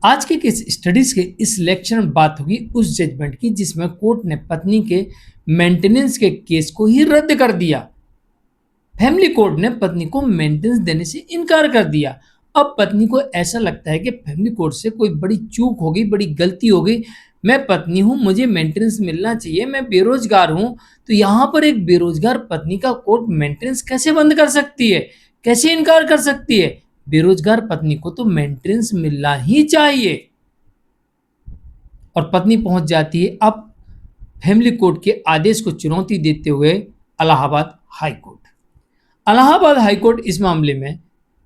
आज के case studies के इस लेक्चर में बात होगी उस जजमेंट की जिसमें कोर्ट ने पत्नी के मेंटेनेंस के केस को ही रद्द कर दिया। फैमिली कोर्ट ने पत्नी को मेंटेनेंस देने से इनकार कर दिया। अब पत्नी को ऐसा लगता है कि फैमिली कोर्ट से कोई बड़ी चूक हो गई, बड़ी गलती हो गई, मैं पत्नी हूं, मुझे मेंटेनेंस मिलना चाहिए, मैं बेरोजगार हूं। तो यहां पर एक बेरोजगार पत्नी का कोर्ट मेंटेनेंस कैसे बंद कर सकती है, कैसे इनकार कर सकती है? बेरोजगार पत्नी को तो मेंटेनेंस मिलना ही चाहिए। और पत्नी पहुंच जाती है अब फैमिली कोर्ट के आदेश को चुनौती देते हुए Allahabad high court. Allahabad high court इस मामले में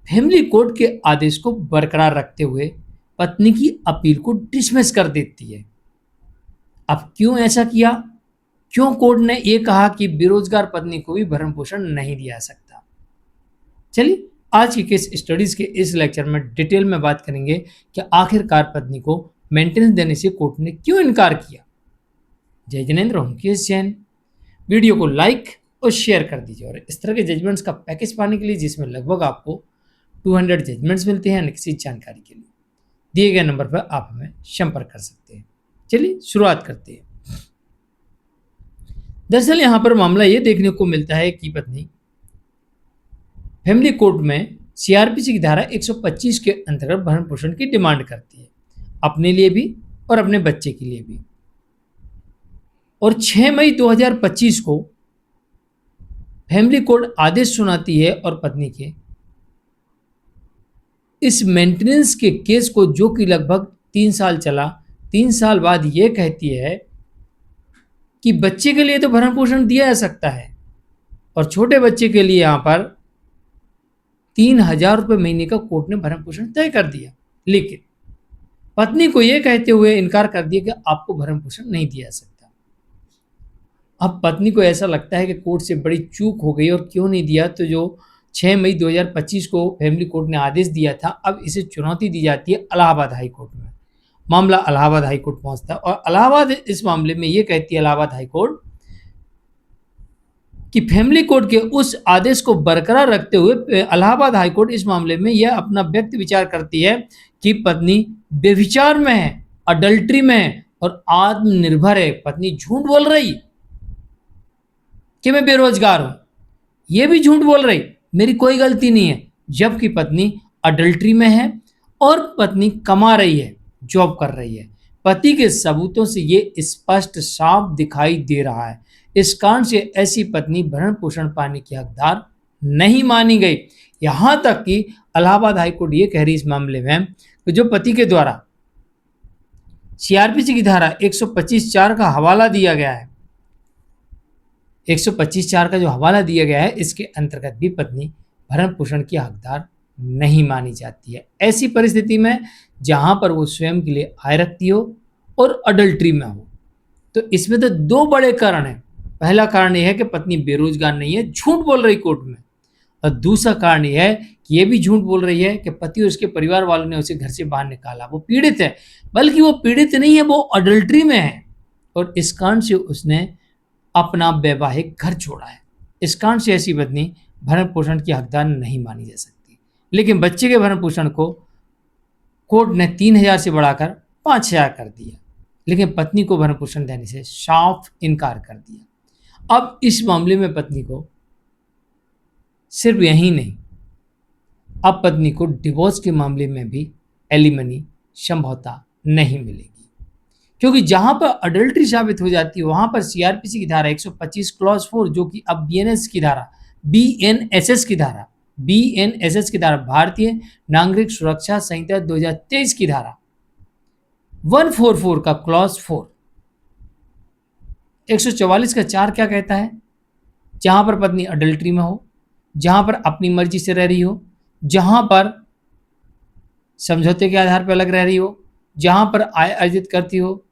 फैमिली कोर्ट के आदेश को बरकरार रखते हुए पत्नी की अपील को डिसमिस कर देती है। अब क्यों ऐसा किया? क्यों कोर्ट ने यह कहा कि बेरोजगार पत्नी को भी भरण पोषण नहीं दिया सकता? चलिए आज की केस स्टडीज के इस लेक्चर में डिटेल में बात करेंगे कि आखिरकार पत्नी को मेंटेनेंस देने से कोर्ट ने क्यों इनकार किया। जय जिनेंद्र, मुकेश जैन। वीडियो को लाइक और शेयर कर दीजिए और इस तरह के जजमेंट्स का पैकेज पाने के लिए जिसमें लगभग आपको 200 जजमेंट्स मिलते हैं, किसी जानकारी के लिए दिए गए नंबर पर आप हमें संपर्क कर सकते हैं। चलिए शुरुआत करते हैं। दरअसल यहां पर मामला यह देखने को मिलता है कि पत्नी फैमिली कोर्ट में सीआरपीसी की धारा 125 के अंतर्गत भरण पोषण की डिमांड करती है, अपने लिए भी और अपने बच्चे के लिए भी। और 6 मई 2025 को फैमिली कोर्ट आदेश सुनाती है और पत्नी के इस मेंटेनेंस के केस को, जो कि लगभग 3 साल चला, 3 साल बाद यह कहती है कि बच्चे के लिए तो भरण पोषण दिया जा सकता है और छोटे बच्चे के लिए यहां पर 3,000 रुपये महीने का कोर्ट ने भरण पोषण तय कर दिया। लेकिन पत्नी को यह कहते हुए इनकार कर दिया कि आपको भरण पोषण नहीं दिया जा सकता। अब पत्नी को ऐसा लगता है कि कोर्ट से बड़ी चूक हो गई और क्यों नहीं दिया, तो जो 6 मई 2025 को फैमिली कोर्ट ने आदेश दिया था, अब इसे चुनौती दी जाती है इलाहाबाद हाई कोर्ट में। मामला इलाहाबाद हाई कोर्ट पहुंचता है और इलाहाबाद इस मामले में यह कहती है इलाहाबाद हाई कोर्ट कि फैमिली कोर्ट के उस आदेश को बरकरार रखते हुए इलाहाबाद हाई कोर्ट इस मामले में यह अपना व्यक्त विचार करती है कि पत्नी बेविचार में है, अडल्ट्री में है और आत्मनिर्भर है। पत्नी झूठ बोल रही कि मैं बेरोजगार हूं, यह भी झूठ बोल रही, मेरी कोई गलती नहीं है, जबकि पत्नी अडल्ट्री में है और पत्नी कमा रही है, जॉब कर रही है। पति के सबूतों से यह स्पष्ट साफ दिखाई दे रहा है। इस कारण से ऐसी पत्नी भरण पोषण पाने की हकदार नहीं मानी गई। यहां तक कि इलाहाबाद हाईकोर्ट ये कह रही इस मामले में कि जो पति के द्वारा सीआरपीसी की धारा 125(4) का हवाला दिया गया है, 125(4) का जो हवाला दिया गया है, इसके अंतर्गत भी पत्नी भरण पोषण की हकदार नहीं मानी जाती है। ऐसी परिस्थिति में जहां पर वो स्वयं के लिए आय रखती हो और अडल्ट्री में हो। तो इसमें तो 2 बड़े कारण हैं। पहला कारण यह है कि पत्नी बेरोजगार नहीं है, झूठ बोल रही कोर्ट में, और दूसरा कारण यह है कि यह भी झूठ बोल रही है कि पति और उसके परिवार वालों ने उसे घर से बाहर निकाला। वो पीड़ित है, बल्कि वो पीड़ित नहीं है, वो अडल्ट्री में है और इस कारण से उसने अपना वैवाहिक घर छोड़ा है। इस कारण से ऐसी पत्नी भरण पोषण की हकदार नहीं मानी जा सकती। लेकिन बच्चे के भरण पोषण को कोर्ट ने 3,000 से बढ़ाकर 5,000 कर दिया, लेकिन पत्नी को भरण पोषण देने से साफ इनकार कर दिया। अब इस मामले में पत्नी को सिर्फ यही नहीं, अब पत्नी को डिवोर्स के मामले में भी एलिमनी संभवतः नहीं मिलेगी, क्योंकि जहां पर अडल्ट्री साबित हो जाती है वहां पर सीआरपीसी की धारा 125 क्लॉज 4, जो कि अब बीएनएस की धारा बीएनएसएस की धारा भारतीय नागरिक सुरक्षा संहिता 2023 की धारा 144 का क्लॉज 4, 144 का 4 क्या कहता है? जहां पर पत्नी अडल्ट्री में हो, जहां पर अपनी मर्जी से रह रही हो, जहां पर समझौते के आधार पर अलग रह रही हो, जहां पर आय अर्जित करती हो,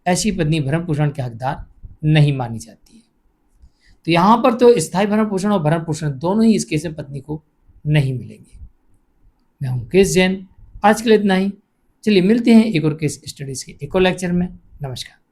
ऐसी पत्नी भरण पोषण के हकदार नहीं मानी जाती है। तो यहां पर तो स्थायी भरण पोषण और भरण पोषण दोनों ही इस केस में पत्नी को नहीं मिलेंगे। मैं हूं मुकेश जैन, आज के लिए इतना ही। चलिए मिलते हैं एक और केस स्टडीज के एक और लेक्चर में। नमस्कार।